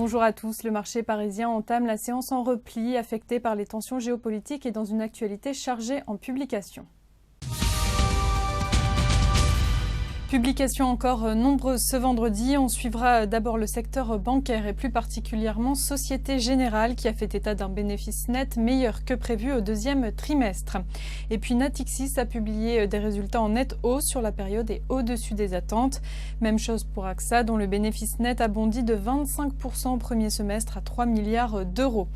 Bonjour à tous. Le marché parisien entame la séance en repli, affecté par les tensions géopolitiques et dans une actualité chargée en publications. Publications encore nombreuses ce vendredi. On suivra d'abord le secteur bancaire et plus particulièrement Société Générale qui a fait état d'un bénéfice net meilleur que prévu au deuxième trimestre. Et puis Natixis a publié des résultats en nette hausse sur la période et au-dessus des attentes. Même chose pour AXA dont le bénéfice net a bondi de 25% au premier semestre à 3 milliards d'euros.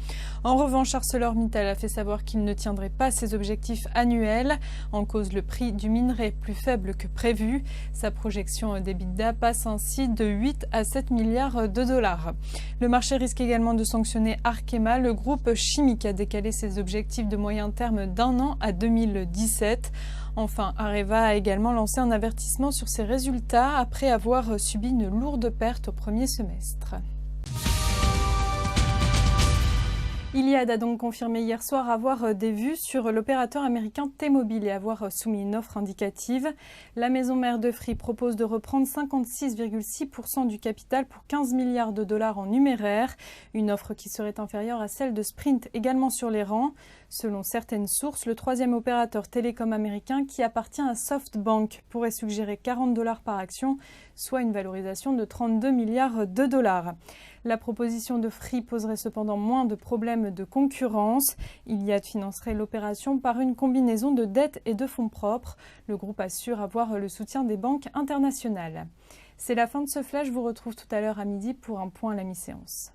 En revanche, ArcelorMittal a fait savoir qu'il ne tiendrait pas ses objectifs annuels. En cause le prix du minerai plus faible que prévu. Sa projection d'EBITDA passe ainsi de 8 à 7 milliards de dollars. Le marché risque également de sanctionner Arkema. Le groupe chimique a décalé ses objectifs de moyen terme d'un an à 2017. Enfin, Areva a également lancé un avertissement sur ses résultats après avoir subi une lourde perte au premier semestre. Iliad a donc confirmé hier soir avoir des vues sur l'opérateur américain T-Mobile et avoir soumis une offre indicative. La maison mère de Free propose de reprendre 56,6% du capital pour 15 milliards de dollars en numéraire, une offre qui serait inférieure à celle de Sprint également sur les rangs. Selon certaines sources, le troisième opérateur télécom américain qui appartient à SoftBank pourrait suggérer 40 $ par action, soit une valorisation de 32 milliards de dollars. La proposition de Free poserait cependant moins de problèmes de concurrence. Iliad financerait l'opération par une combinaison de dettes et de fonds propres. Le groupe assure avoir le soutien des banques internationales. C'est la fin de ce flash, je vous retrouve tout à l'heure à midi pour un point à la mi-séance.